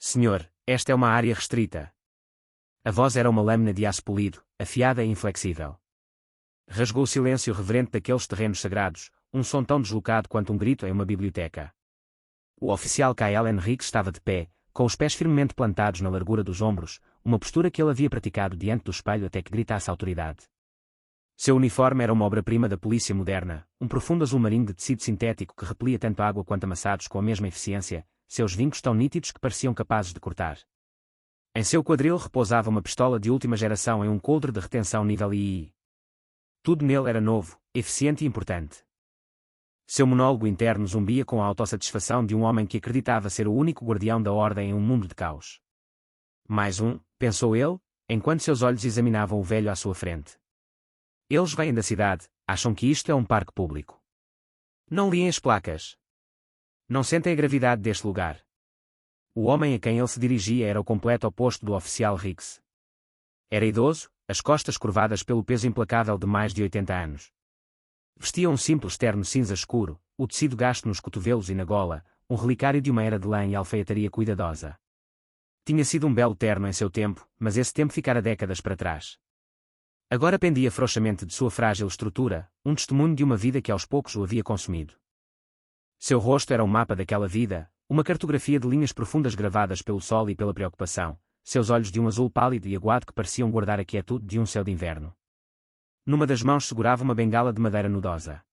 Senhor, esta é uma área restrita. A voz era uma lâmina de aço polido, afiada e inflexível. Rasgou o silêncio reverente daqueles terrenos sagrados, um som tão deslocado quanto um grito em uma biblioteca. O oficial Kyle Henrique estava de pé, com os pés firmemente plantados na largura dos ombros, uma postura que ele havia praticado diante do espelho até que gritasse autoridade. Seu uniforme era uma obra-prima da polícia moderna, um profundo azul marinho de tecido sintético que repelia tanto água quanto amassados com a mesma eficiência, seus vincos tão nítidos que pareciam capazes de cortar. Em seu quadril repousava uma pistola de última geração em um coldre de retenção nível II. Tudo nele era novo, eficiente e importante. Seu monólogo interno zumbia com a autossatisfação de um homem que acreditava ser o único guardião da ordem em um mundo de caos. Mais um, pensou ele, enquanto seus olhos examinavam o velho à sua frente. Eles vêm da cidade, acham que isto é um parque público. Não liem as placas. Não sentem a gravidade deste lugar. O homem a quem ele se dirigia era o completo oposto do oficial Riggs. Era idoso, as costas curvadas pelo peso implacável de mais de 80 anos. Vestia um simples terno cinza escuro, o tecido gasto nos cotovelos e na gola, um relicário de uma era de lã e alfaiataria cuidadosa. Tinha sido um belo terno em seu tempo, mas esse tempo ficara décadas para trás. Agora pendia frouxamente de sua frágil estrutura, um testemunho de uma vida que aos poucos o havia consumido. Seu rosto era um mapa daquela vida, uma cartografia de linhas profundas gravadas pelo sol e pela preocupação, seus olhos de um azul pálido e aguado que pareciam guardar a quietude de um céu de inverno. Numa das mãos segurava uma bengala de madeira nudosa.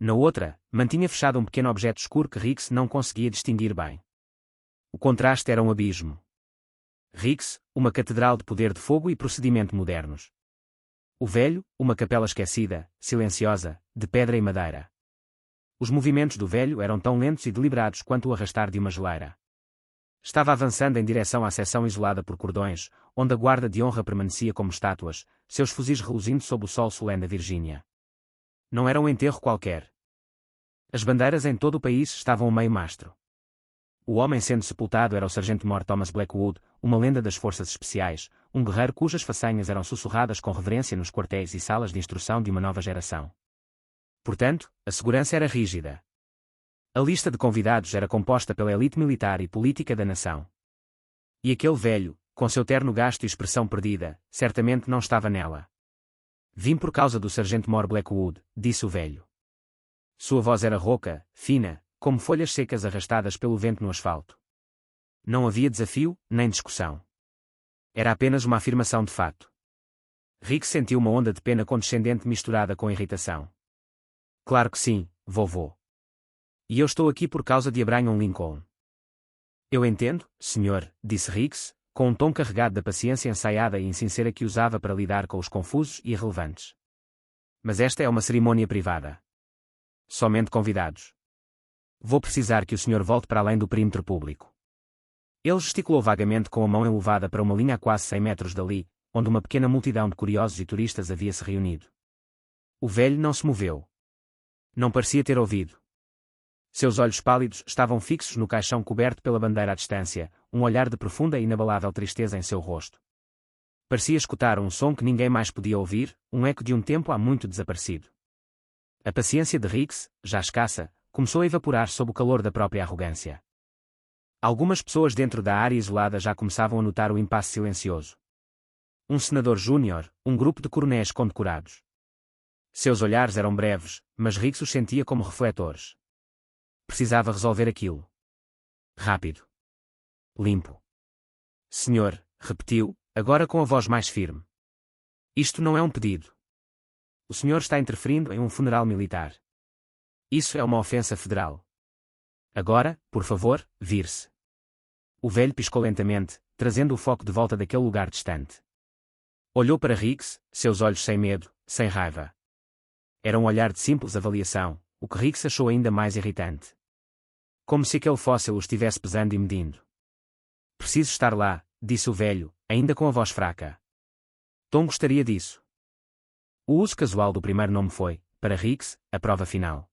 Na outra, mantinha fechado um pequeno objeto escuro que Riggs não conseguia distinguir bem. O contraste era um abismo. Riggs, uma catedral de poder de fogo e procedimento modernos. O velho, uma capela esquecida, silenciosa, de pedra e madeira. Os movimentos do velho eram tão lentos e deliberados quanto o arrastar de uma geleira. Estava avançando em direção à seção isolada por cordões, onde a guarda de honra permanecia como estátuas, seus fuzis reluzindo sob o sol solene da Virgínia. Não era um enterro qualquer. As bandeiras em todo o país estavam a meio mastro. O homem sendo sepultado era o sargento-mor Thomas Blackwood, uma lenda das forças especiais, um guerreiro cujas façanhas eram sussurradas com reverência nos quartéis e salas de instrução de uma nova geração. Portanto, a segurança era rígida. A lista de convidados era composta pela elite militar e política da nação. E aquele velho, com seu terno gasto e expressão perdida, certamente não estava nela. Vim por causa do sargento-mor Blackwood, disse o velho. Sua voz era rouca, fina, como folhas secas arrastadas pelo vento no asfalto. Não havia desafio, nem discussão. Era apenas uma afirmação de fato. Rick sentiu uma onda de pena condescendente misturada com irritação. Claro que sim, vovô. E eu estou aqui por causa de Abraham Lincoln. Eu entendo, senhor, disse Riggs, com um tom carregado da paciência ensaiada e insincera que usava para lidar com os confusos e irrelevantes. Mas esta é uma cerimônia privada. Somente convidados. Vou precisar que o senhor volte para além do perímetro público. Ele gesticulou vagamente com a mão elevada para uma linha a quase 100 metros dali, onde uma pequena multidão de curiosos e turistas havia se reunido. O velho não se moveu. Não parecia ter ouvido. Seus olhos pálidos estavam fixos no caixão coberto pela bandeira à distância, um olhar de profunda e inabalável tristeza em seu rosto. Parecia escutar um som que ninguém mais podia ouvir, um eco de um tempo há muito desaparecido. A paciência de Riggs, já escassa, começou a evaporar sob o calor da própria arrogância. Algumas pessoas dentro da área isolada já começavam a notar o impasse silencioso. Um senador júnior, um grupo de coronéis condecorados. Seus olhares eram breves, mas Riggs os sentia como refletores. Precisava resolver aquilo. Rápido. Limpo. Senhor, repetiu, agora com a voz mais firme. Isto não é um pedido. O senhor está interferindo em um funeral militar. Isso é uma ofensa federal. Agora, por favor, vire-se. O velho piscou lentamente, trazendo o foco de volta daquele lugar distante. Olhou para Riggs, seus olhos sem medo, sem raiva. Era um olhar de simples avaliação, o que Riggs achou ainda mais irritante. Como se aquele fóssil o estivesse pesando e medindo. Preciso estar lá, disse o velho, ainda com a voz fraca. Tom gostaria disso. O uso casual do primeiro nome foi, para Riggs, a prova final.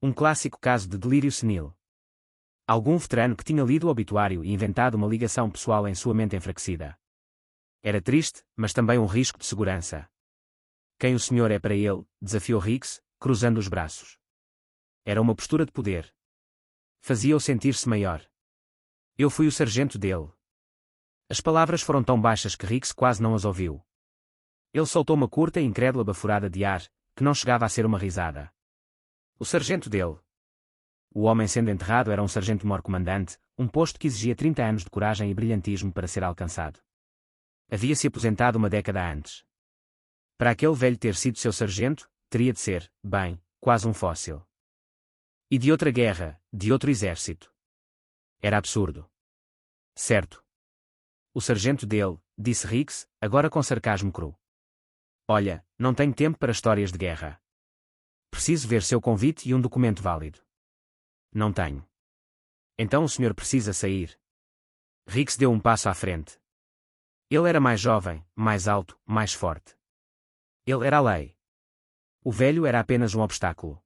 Um clássico caso de delírio senil. Algum veterano que tinha lido o obituário e inventado uma ligação pessoal em sua mente enfraquecida. Era triste, mas também um risco de segurança. Quem o senhor é para ele? Desafiou Riggs, cruzando os braços. Era uma postura de poder. Fazia-o sentir-se maior. Eu fui o sargento dele. As palavras foram tão baixas que Hicks quase não as ouviu. Ele soltou uma curta e incrédula baforada de ar, que não chegava a ser uma risada. O sargento dele. O homem sendo enterrado era um sargento-mor comandante, um posto que exigia 30 anos de coragem e brilhantismo para ser alcançado. Havia-se aposentado uma década antes. Para aquele velho ter sido seu sargento, teria de ser, bem, quase um fóssil. E de outra guerra, de outro exército. Era absurdo. Certo. O sargento dele, disse Hicks, agora com sarcasmo cru. Olha, não tenho tempo para histórias de guerra. Preciso ver seu convite e um documento válido. Não tenho. Então o senhor precisa sair. Hicks deu um passo à frente. Ele era mais jovem, mais alto, mais forte. Ele era a lei. O velho era apenas um obstáculo.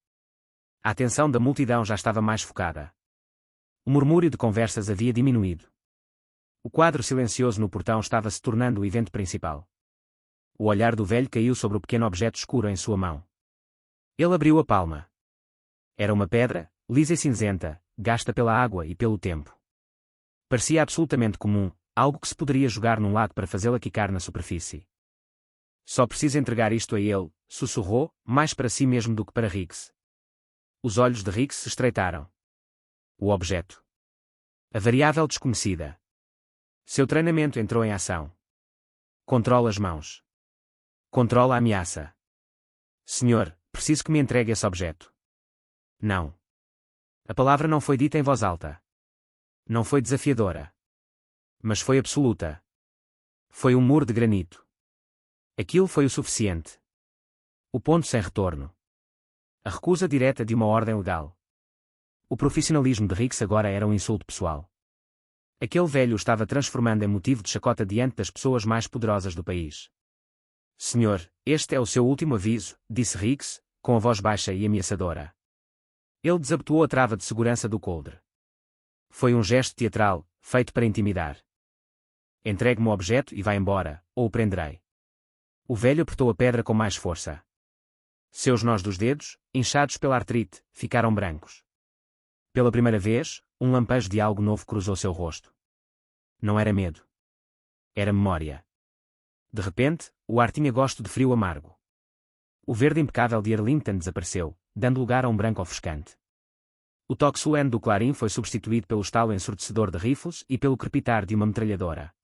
A atenção da multidão já estava mais focada. O murmúrio de conversas havia diminuído. O quadro silencioso no portão estava se tornando o evento principal. O olhar do velho caiu sobre o pequeno objeto escuro em sua mão. Ele abriu a palma. Era uma pedra, lisa e cinzenta, gasta pela água e pelo tempo. Parecia absolutamente comum, algo que se poderia jogar num lago para fazê-la quicar na superfície. Só preciso entregar isto a ele, sussurrou, mais para si mesmo do que para Hicks. Os olhos de Hicks se estreitaram. O objeto. A variável desconhecida. Seu treinamento entrou em ação. Controla as mãos. Controla a ameaça. Senhor, preciso que me entregue esse objeto. Não. A palavra não foi dita em voz alta. Não foi desafiadora. Mas foi absoluta. Foi um muro de granito. Aquilo foi o suficiente. O ponto sem retorno. A recusa direta de uma ordem legal. O profissionalismo de Hicks agora era um insulto pessoal. Aquele velho o estava transformando em motivo de chacota diante das pessoas mais poderosas do país. Senhor, este é o seu último aviso, disse Hicks, com a voz baixa e ameaçadora. Ele desabotoou a trava de segurança do coldre. Foi um gesto teatral, feito para intimidar. Entregue-me o objeto e vá embora, ou o prenderei. O velho apertou a pedra com mais força. Seus nós dos dedos, inchados pela artrite, ficaram brancos. Pela primeira vez, um lampejo de algo novo cruzou seu rosto. Não era medo. Era memória. De repente, o ar tinha gosto de frio amargo. O verde impecável de Arlington desapareceu, dando lugar a um branco ofuscante. O toque solene do clarim foi substituído pelo estalo ensurdecedor de rifles e pelo crepitar de uma metralhadora.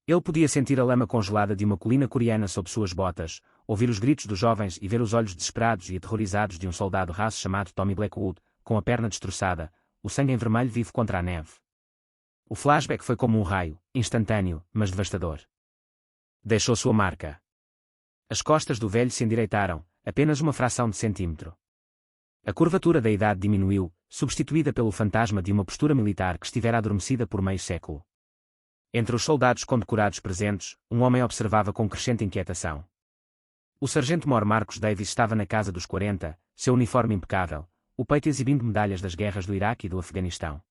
Ele podia sentir a lama congelada de uma colina coreana sob suas botas, ouvir os gritos dos jovens e ver os olhos desesperados e aterrorizados de um soldado raso chamado Tommy Blackwood, com a perna destroçada, o sangue em vermelho vivo contra a neve. O flashback foi como um raio, instantâneo, mas devastador. Deixou sua marca. As costas do velho se endireitaram, apenas uma fração de centímetro. A curvatura da idade diminuiu, substituída pelo fantasma de uma postura militar que estivera adormecida por meio século. Entre os soldados condecorados presentes, um homem observava com crescente inquietação. O sargento-mor Marcos Davis estava na casa dos 40, seu uniforme impecável, o peito exibindo medalhas das guerras do Iraque e do Afeganistão.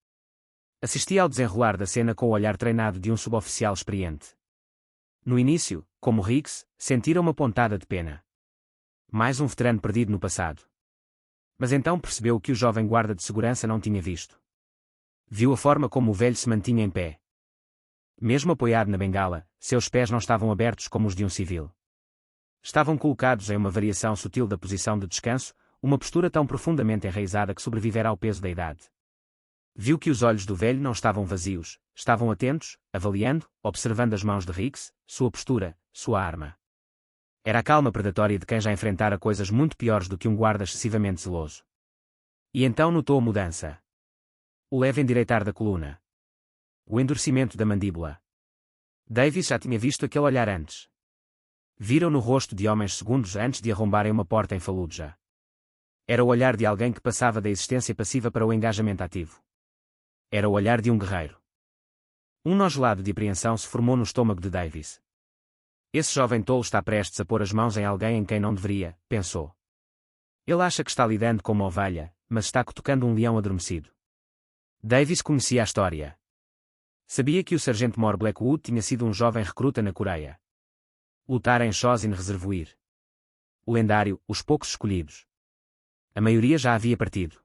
Assistia ao desenrolar da cena com o olhar treinado de um suboficial experiente. No início, como Hicks, sentira uma pontada de pena. Mais um veterano perdido no passado. Mas então percebeu que o jovem guarda de segurança não tinha visto. Viu a forma como o velho se mantinha em pé. Mesmo apoiado na bengala, seus pés não estavam abertos como os de um civil. Estavam colocados em uma variação sutil da posição de descanso, uma postura tão profundamente enraizada que sobrevivera ao peso da idade. Viu que os olhos do velho não estavam vazios, estavam atentos, avaliando, observando as mãos de Hicks, sua postura, sua arma. Era a calma predatória de quem já enfrentara coisas muito piores do que um guarda excessivamente zeloso. E então notou a mudança. O leve endireitar da coluna. O endurecimento da mandíbula. Davis já tinha visto aquele olhar antes. Viram no rosto de homens segundos antes de arrombarem uma porta em Fallujah. Era o olhar de alguém que passava da existência passiva para o engajamento ativo. Era o olhar de um guerreiro. Um nó gelado de apreensão se formou no estômago de Davis. Esse jovem tolo está prestes a pôr as mãos em alguém em quem não deveria, pensou. Ele acha que está lidando com uma ovelha, mas está cutucando um leão adormecido. Davis conhecia a história. Sabia que o sargento-mor Blackwood tinha sido um jovem recruta na Coreia. Lutara em Chosin Reservoir. O lendário, os poucos escolhidos. A maioria já havia partido.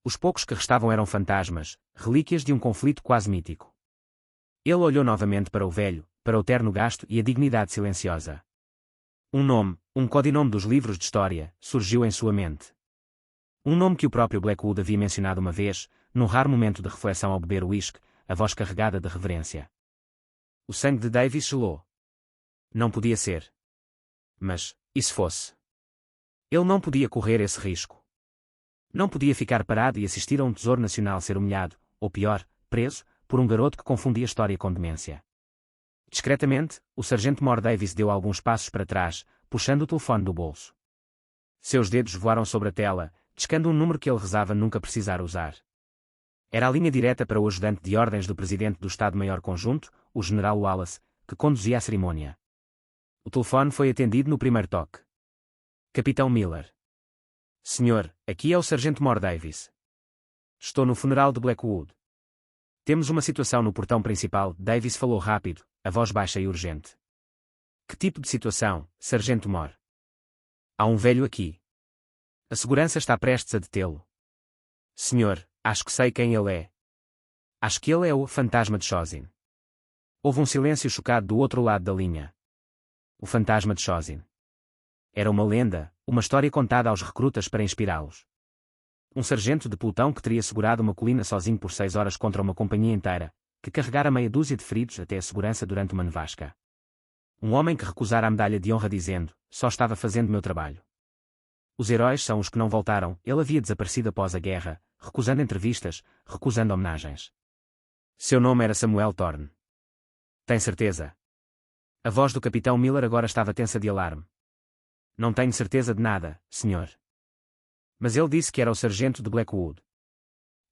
Os poucos que restavam eram fantasmas, relíquias de um conflito quase mítico. Ele olhou novamente para o velho, para o terno gasto e a dignidade silenciosa. Um nome, um codinome dos livros de história, surgiu em sua mente. Um nome que o próprio Blackwood havia mencionado uma vez, num raro momento de reflexão ao beber uísque, a voz carregada de reverência. O sangue de Davis gelou. Não podia ser. Mas, e se fosse? Ele não podia correr esse risco. Não podia ficar parado e assistir a um tesouro nacional ser humilhado, ou pior, preso, por um garoto que confundia história com demência. Discretamente, o sargento Mor Davis deu alguns passos para trás, puxando o telefone do bolso. Seus dedos voaram sobre a tela, discando um número que ele rezava nunca precisar usar. Era a linha direta para o ajudante de ordens do presidente do Estado-Maior Conjunto, o General Wallace, que conduzia a cerimônia. O telefone foi atendido no primeiro toque. Capitão Miller. Senhor, aqui é o sargento Mor Davis. Estou no funeral de Blackwood. Temos uma situação no portão principal. Davis falou rápido, a voz baixa e urgente. Que tipo de situação, sargento Mor? Há um velho aqui. A segurança está prestes a detê-lo. Senhor, acho que sei quem ele é. Acho que ele é o fantasma de Chosin. Houve um silêncio chocado do outro lado da linha. O fantasma de Chosin. Era uma lenda, uma história contada aos recrutas para inspirá-los. Um sargento de pelotão que teria segurado uma colina sozinho por 6 horas contra uma companhia inteira, que carregara meia dúzia de feridos até a segurança durante uma nevasca. Um homem que recusara a medalha de honra dizendo, só estava fazendo meu trabalho. Os heróis são os que não voltaram. Ele havia desaparecido após a guerra, recusando entrevistas, recusando homenagens. Seu nome era Samuel Thorne. Tem certeza? A voz do capitão Miller agora estava tensa de alarme. Não tenho certeza de nada, senhor. Mas ele disse que era o sargento de Blackwood.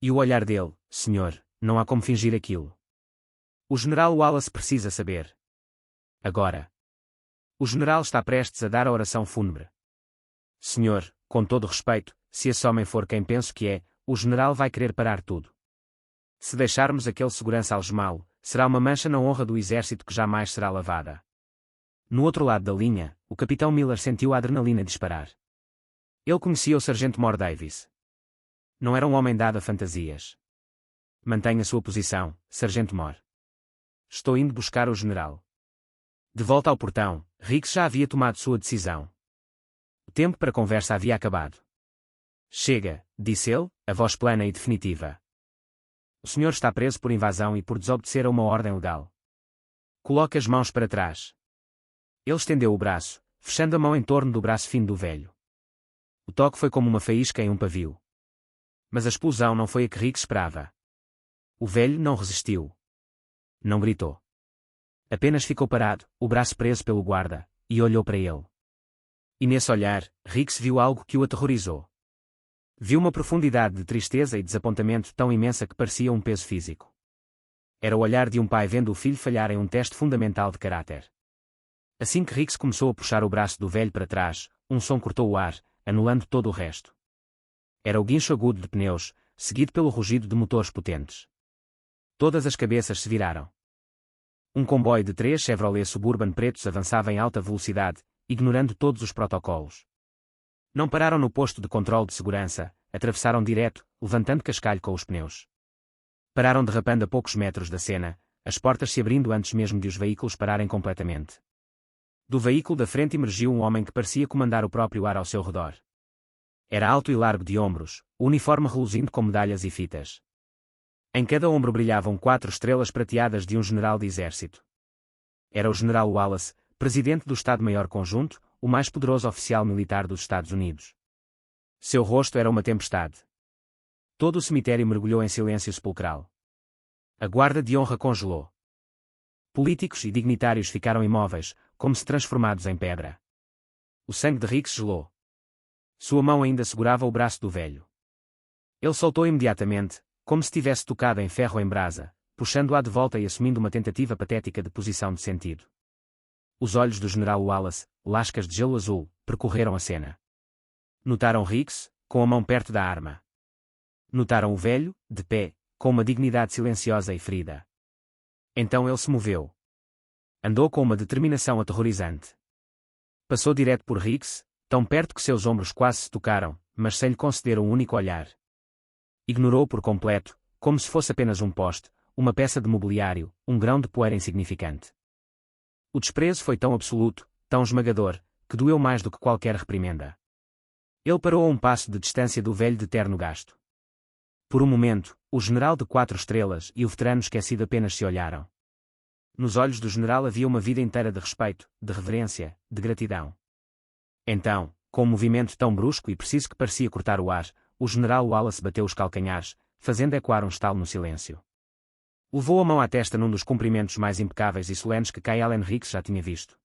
E o olhar dele, senhor, não há como fingir aquilo. O general Wallace precisa saber. Agora. O general está prestes a dar a oração fúnebre. Senhor, com todo respeito, se esse homem for quem penso que é, o general vai querer parar tudo. Se deixarmos aquele segurança algemá-lo, será uma mancha na honra do exército que jamais será lavada. No outro lado da linha, o capitão Miller sentiu a adrenalina disparar. Ele conhecia o sargento Mor Davis. Não era um homem dado a fantasias. Mantenha sua posição, sargento Mor. Estou indo buscar o general. De volta ao portão, Riggs já havia tomado sua decisão. O tempo para a conversa havia acabado. Chega, disse ele, a voz plana e definitiva. O senhor está preso por invasão e por desobedecer a uma ordem legal. Coloque as mãos para trás. Ele estendeu o braço, fechando a mão em torno do braço fino do velho. O toque foi como uma faísca em um pavio. Mas a explosão não foi a que Riggs esperava. O velho não resistiu. Não gritou. Apenas ficou parado, o braço preso pelo guarda, e olhou para ele. E nesse olhar, Riggs viu algo que o aterrorizou. Viu uma profundidade de tristeza e desapontamento tão imensa que parecia um peso físico. Era o olhar de um pai vendo o filho falhar em um teste fundamental de caráter. Assim que Riggs começou a puxar o braço do velho para trás, um som cortou o ar, anulando todo o resto. Era o guincho agudo de pneus, seguido pelo rugido de motores potentes. Todas as cabeças se viraram. Um comboio de 3 Chevrolet Suburban pretos avançava em alta velocidade, ignorando todos os protocolos. Não pararam no posto de controle de segurança, atravessaram direto, levantando cascalho com os pneus. Pararam derrapando a poucos metros da cena, as portas se abrindo antes mesmo de os veículos pararem completamente. Do veículo da frente emergiu um homem que parecia comandar o próprio ar ao seu redor. Era alto e largo de ombros, o uniforme reluzindo com medalhas e fitas. Em cada ombro brilhavam 4 estrelas prateadas de um general de exército. Era o general Wallace, presidente do Estado-Maior Conjunto, o mais poderoso oficial militar dos Estados Unidos. Seu rosto era uma tempestade. Todo o cemitério mergulhou em silêncio sepulcral. A guarda de honra congelou. Políticos e dignitários ficaram imóveis, como se transformados em pedra. O sangue de Riggs gelou. Sua mão ainda segurava o braço do velho. Ele soltou imediatamente, como se tivesse tocado em ferro em brasa, puxando-a de volta e assumindo uma tentativa patética de posição de sentido. Os olhos do general Wallace, lascas de gelo azul, percorreram a cena. Notaram Riggs, com a mão perto da arma. Notaram o velho, de pé, com uma dignidade silenciosa e ferida. Então ele se moveu. Andou com uma determinação aterrorizante. Passou direto por Riggs, tão perto que seus ombros quase se tocaram, mas sem lhe conceder um único olhar. Ignorou por completo, como se fosse apenas um poste, uma peça de mobiliário, um grão de poeira insignificante. O desprezo foi tão absoluto, tão esmagador, que doeu mais do que qualquer reprimenda. Ele parou a um passo de distância do velho de terno gasto. Por um momento, o general de 4 estrelas e o veterano esquecido apenas se olharam. Nos olhos do general havia uma vida inteira de respeito, de reverência, de gratidão. Então, com um movimento tão brusco e preciso que parecia cortar o ar, o general Wallace bateu os calcanhares, fazendo ecoar um estalo no silêncio. Levou a mão à testa num dos cumprimentos mais impecáveis e solenes que Kyle Hicks já tinha visto.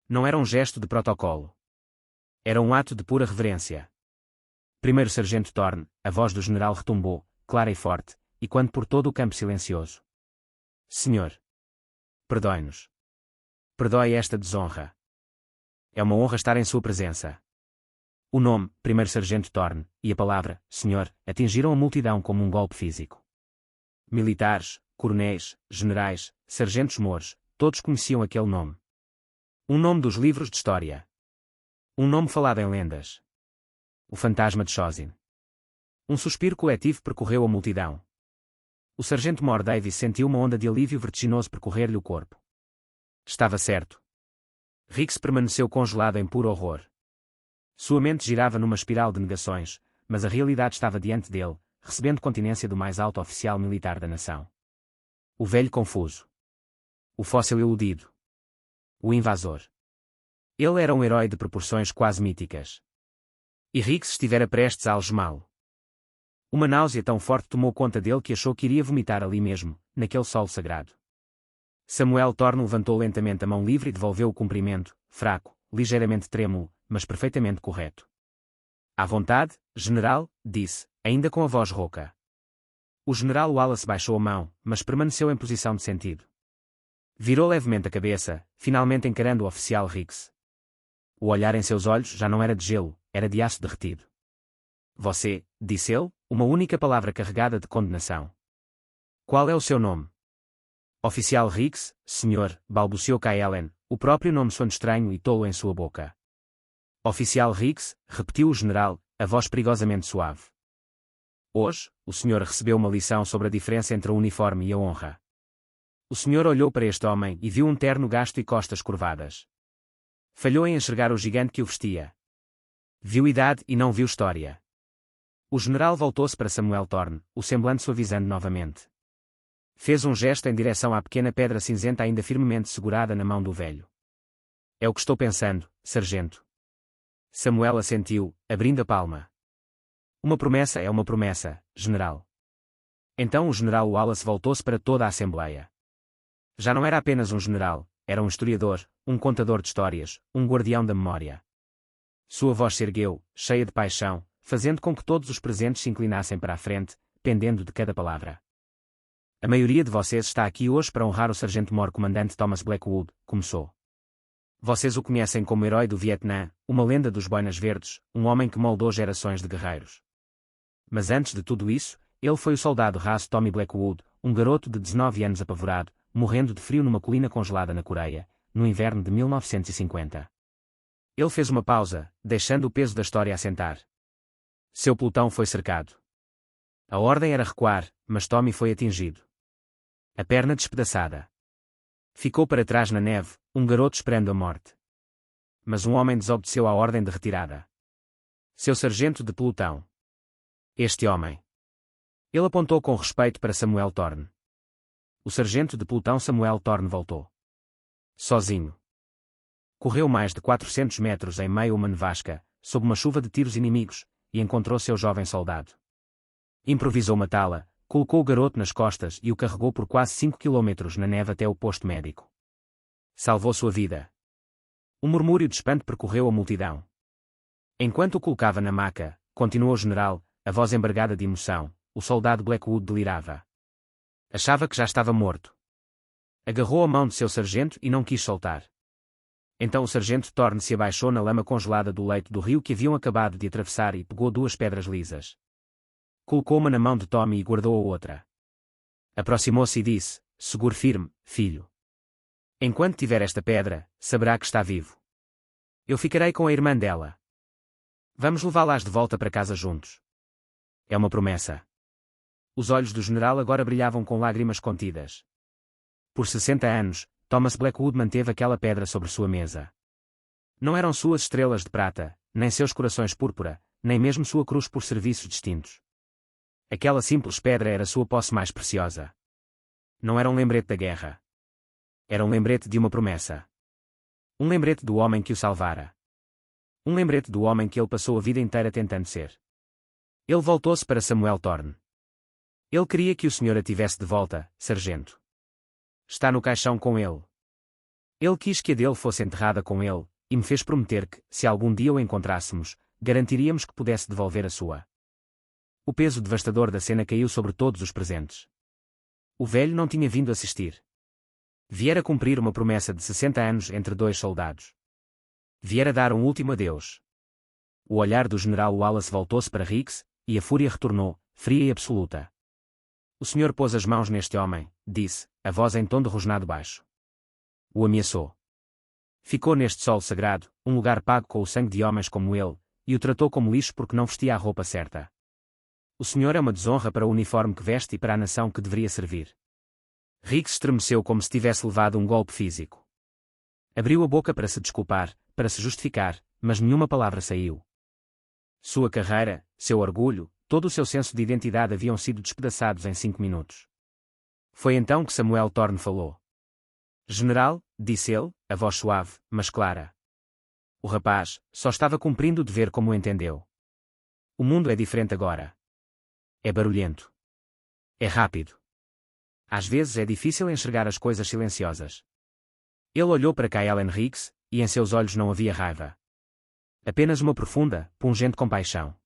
Não era um gesto de protocolo. Era um ato de pura reverência. Primeiro Sargento Thorne, a voz do general retumbou, clara e forte, e quando por todo o campo silencioso. Senhor. Perdoe-nos. Perdoe esta desonra. É uma honra estar em sua presença. O nome, Primeiro Sargento Thorne, e a palavra, Senhor, atingiram a multidão como um golpe físico. Militares, coronéis, generais, sargentos mouros, todos conheciam aquele nome. Um nome dos livros de história. Um nome falado em lendas. O fantasma de Shozin. Um suspiro coletivo percorreu a multidão. O sargento Mor Davis sentiu uma onda de alívio vertiginoso percorrer-lhe o corpo. Estava certo. Hicks permaneceu congelado em puro horror. Sua mente girava numa espiral de negações, mas a realidade estava diante dele, recebendo continência do mais alto oficial militar da nação. O velho confuso. O fóssil iludido. O invasor. Ele era um herói de proporções quase míticas. E Hicks estivera prestes a algemá-lo. Uma náusea tão forte tomou conta dele que achou que iria vomitar ali mesmo, naquele solo sagrado. Samuel Thorne levantou lentamente a mão livre e devolveu o cumprimento, fraco, ligeiramente trêmulo, mas perfeitamente correto. À vontade, general, disse, ainda com a voz rouca. O general Wallace baixou a mão, mas permaneceu em posição de sentido. Virou levemente a cabeça, finalmente encarando o oficial Hicks. O olhar em seus olhos já não era de gelo, era de aço derretido. Você, disse ele, uma única palavra carregada de condenação. Qual é o seu nome? Oficial Hicks, senhor, balbuciou Kyle, o próprio nome soando estranho e tolo em sua boca. Oficial Hicks, repetiu o general, a voz perigosamente suave. Hoje, o senhor recebeu uma lição sobre a diferença entre o uniforme e a honra. O senhor olhou para este homem e viu um terno gasto e costas curvadas. Falhou em enxergar o gigante que o vestia. Viu idade e não viu história. O general voltou-se para Samuel Thorne, o semblante suavizando novamente. Fez um gesto em direção à pequena pedra cinzenta ainda firmemente segurada na mão do velho. É o que estou pensando, sargento. Samuel assentiu, abrindo a palma. Uma promessa é uma promessa, general. Então o general Wallace voltou-se para toda a Assembleia. Já não era apenas um general, era um historiador, um contador de histórias, um guardião da memória. Sua voz se ergueu, cheia de paixão, fazendo com que todos os presentes se inclinassem para a frente, pendendo de cada palavra. A maioria de vocês está aqui hoje para honrar o sargento-mor comandante Thomas Blackwood, começou. Vocês o conhecem como herói do Vietnã, uma lenda dos Boinas Verdes, um homem que moldou gerações de guerreiros. Mas antes de tudo isso, ele foi o soldado raso Tommy Blackwood, um garoto de 19 anos apavorado, morrendo de frio numa colina congelada na Coreia, no inverno de 1950. Ele fez uma pausa, deixando o peso da história assentar. Seu pelotão foi cercado. A ordem era recuar, mas Tommy foi atingido. A perna despedaçada. Ficou para trás na neve, um garoto esperando a morte. Mas um homem desobedeceu à ordem de retirada. Seu sargento de pelotão. Este homem. Ele apontou com respeito para Samuel Thorne. O sargento de pelotão Samuel Thorne voltou. Sozinho. Correu mais de 400 metros em meio a uma nevasca, sob uma chuva de tiros inimigos, e encontrou seu jovem soldado. Improvisou matá-la, colocou o garoto nas costas e o carregou por quase 5 quilômetros na neve até o posto médico. Salvou sua vida. Um murmúrio de espanto percorreu a multidão. Enquanto o colocava na maca, continuou o general, a voz embargada de emoção, o soldado Blackwood delirava. Achava que já estava morto. Agarrou a mão de seu sargento e não quis soltar. Então o sargento Thorne se abaixou na lama congelada do leito do rio que haviam acabado de atravessar e pegou 2 pedras lisas. Colocou uma na mão de Tommy e guardou a outra. Aproximou-se e disse, segure firme, filho. Enquanto tiver esta pedra, saberá que está vivo. Eu ficarei com a irmã dela. Vamos levá-las de volta para casa juntos. É uma promessa. Os olhos do general agora brilhavam com lágrimas contidas. Por 60 anos, Thomas Blackwood manteve aquela pedra sobre sua mesa. Não eram suas estrelas de prata, nem seus corações púrpura, nem mesmo sua cruz por serviços distintos. Aquela simples pedra era sua posse mais preciosa. Não era um lembrete da guerra. Era um lembrete de uma promessa. Um lembrete do homem que o salvara. Um lembrete do homem que ele passou a vida inteira tentando ser. Ele voltou-se para Samuel Thorne. Ele queria que o senhor a tivesse de volta, sargento. Está no caixão com ele. Ele quis que a dele fosse enterrada com ele, e me fez prometer que, se algum dia o encontrássemos, garantiríamos que pudesse devolver a sua. O peso devastador da cena caiu sobre todos os presentes. O velho não tinha vindo assistir. Viera cumprir uma promessa de 60 anos entre dois soldados. Viera dar um último adeus. O olhar do general Wallace voltou-se para Hicks, e a fúria retornou, fria e absoluta. O senhor pôs as mãos neste homem, disse, a voz em tom de rosnado baixo. O ameaçou. Ficou neste solo sagrado, um lugar pago com o sangue de homens como ele, e o tratou como lixo porque não vestia a roupa certa. O senhor é uma desonra para o uniforme que veste e para a nação que deveria servir. Hicks estremeceu como se tivesse levado um golpe físico. Abriu a boca para se desculpar, para se justificar, mas nenhuma palavra saiu. Sua carreira, seu orgulho, todo o seu senso de identidade haviam sido despedaçados em 5 minutos. Foi então que Samuel Thorne falou. General, disse ele, a voz suave, mas clara. O rapaz só estava cumprindo o dever como o entendeu. O mundo é diferente agora. É barulhento. É rápido. Às vezes é difícil enxergar as coisas silenciosas. Ele olhou para Caelan Hicks, e em seus olhos não havia raiva. Apenas uma profunda, pungente compaixão.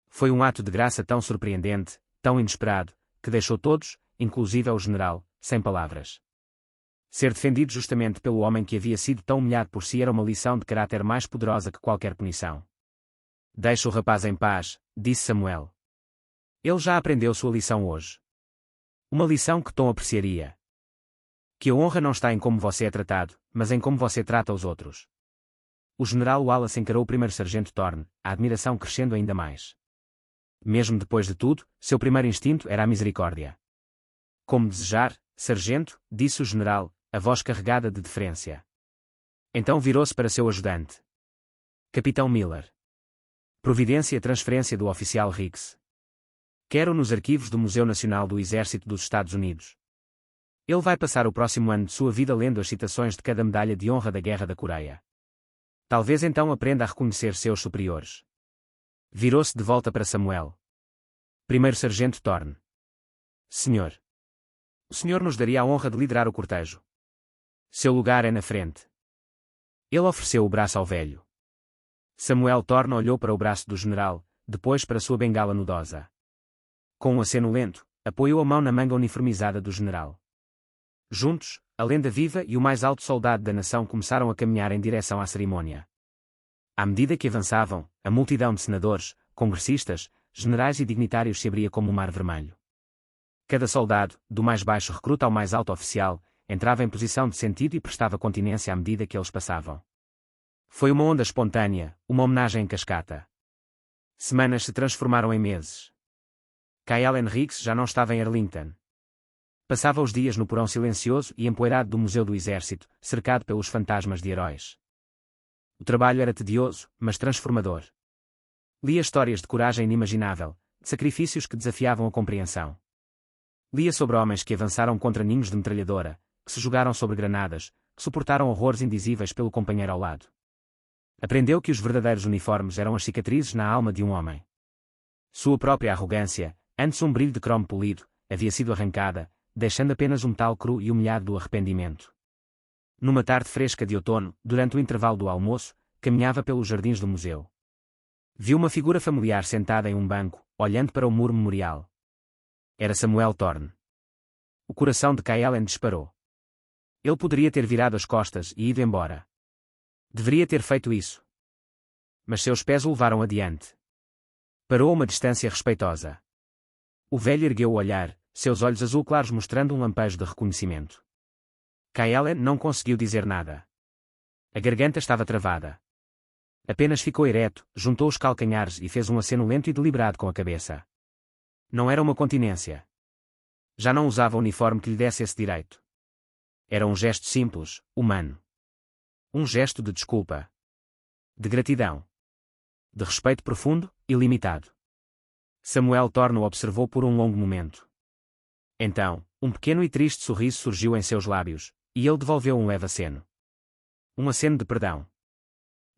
Foi um ato de graça tão surpreendente, tão inesperado, que deixou todos, inclusive o general, sem palavras. Ser defendido justamente pelo homem que havia sido tão humilhado por si era uma lição de caráter mais poderosa que qualquer punição. Deixe o rapaz em paz, disse Samuel. Ele já aprendeu sua lição hoje. Uma lição que Tom apreciaria. Que a honra não está em como você é tratado, mas em como você trata os outros. O general Wallace encarou o primeiro sargento Thorne, a admiração crescendo ainda mais. Mesmo depois de tudo, seu primeiro instinto era a misericórdia. Como desejar, sargento, disse o general, a voz carregada de deferência. Então virou-se para seu ajudante. Capitão Miller. Providência e transferência do oficial Hicks. Quero nos arquivos do Museu Nacional do Exército dos Estados Unidos. Ele vai passar o próximo ano de sua vida lendo as citações de cada medalha de honra da Guerra da Coreia. Talvez então aprenda a reconhecer seus superiores. Virou-se de volta para Samuel. Primeiro Sargento Thorne. Senhor. O senhor nos daria a honra de liderar o cortejo. Seu lugar é na frente. Ele ofereceu o braço ao velho. Samuel Thorne olhou para o braço do general, depois para sua bengala nudosa. Com um aceno lento, apoiou a mão na manga uniformizada do general. Juntos, a lenda viva e o mais alto soldado da nação começaram a caminhar em direção à cerimônia. À medida que avançavam, a multidão de senadores, congressistas, generais e dignitários se abria como um mar vermelho. Cada soldado, do mais baixo recruta ao mais alto oficial, entrava em posição de sentido e prestava continência à medida que eles passavam. Foi uma onda espontânea, uma homenagem em cascata. Semanas se transformaram em meses. Caelan Hicks já não estava em Arlington. Passava os dias no porão silencioso e empoeirado do Museu do Exército, cercado pelos fantasmas de heróis. O trabalho era tedioso, mas transformador. Lia histórias de coragem inimaginável, de sacrifícios que desafiavam a compreensão. Lia sobre homens que avançaram contra ninhos de metralhadora, que se jogaram sobre granadas, que suportaram horrores indizíveis pelo companheiro ao lado. Aprendeu que os verdadeiros uniformes eram as cicatrizes na alma de um homem. Sua própria arrogância, antes um brilho de cromo polido, havia sido arrancada, deixando apenas um metal cru e humilhado do arrependimento. Numa tarde fresca de outono, durante o intervalo do almoço, caminhava pelos jardins do museu. Viu uma figura familiar sentada em um banco, olhando para o muro memorial. Era Samuel Thorne. O coração de Caelan disparou. Ele poderia ter virado as costas e ido embora. Deveria ter feito isso. Mas seus pés o levaram adiante. Parou a uma distância respeitosa. O velho ergueu o olhar, seus olhos azul claros mostrando um lampejo de reconhecimento. Caelan não conseguiu dizer nada. A garganta estava travada. Apenas ficou ereto, juntou os calcanhares e fez um aceno lento e deliberado com a cabeça. Não era uma continência. Já não usava uniforme que lhe desse esse direito. Era um gesto simples, humano. Um gesto de desculpa. De gratidão. De respeito profundo, ilimitado. Samuel Thorne o observou por um longo momento. Então, um pequeno e triste sorriso surgiu em seus lábios, e ele devolveu um leve aceno. Um aceno de perdão.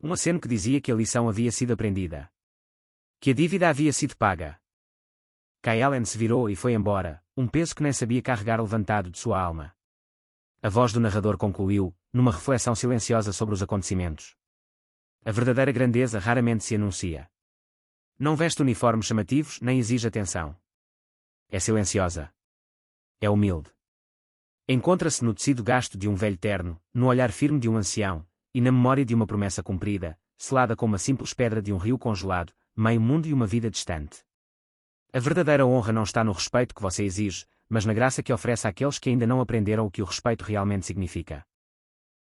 Um aceno que dizia que a lição havia sido aprendida. Que a dívida havia sido paga. Kaelen se virou e foi embora, um peso que nem sabia carregar levantado de sua alma. A voz do narrador concluiu, numa reflexão silenciosa sobre os acontecimentos. A verdadeira grandeza raramente se anuncia. Não veste uniformes chamativos nem exige atenção. É silenciosa. É humilde. Encontra-se no tecido gasto de um velho terno, no olhar firme de um ancião, e na memória de uma promessa cumprida, selada com uma simples pedra de um rio congelado, meio mundo e uma vida distante. A verdadeira honra não está no respeito que você exige, mas na graça que oferece àqueles que ainda não aprenderam o que o respeito realmente significa.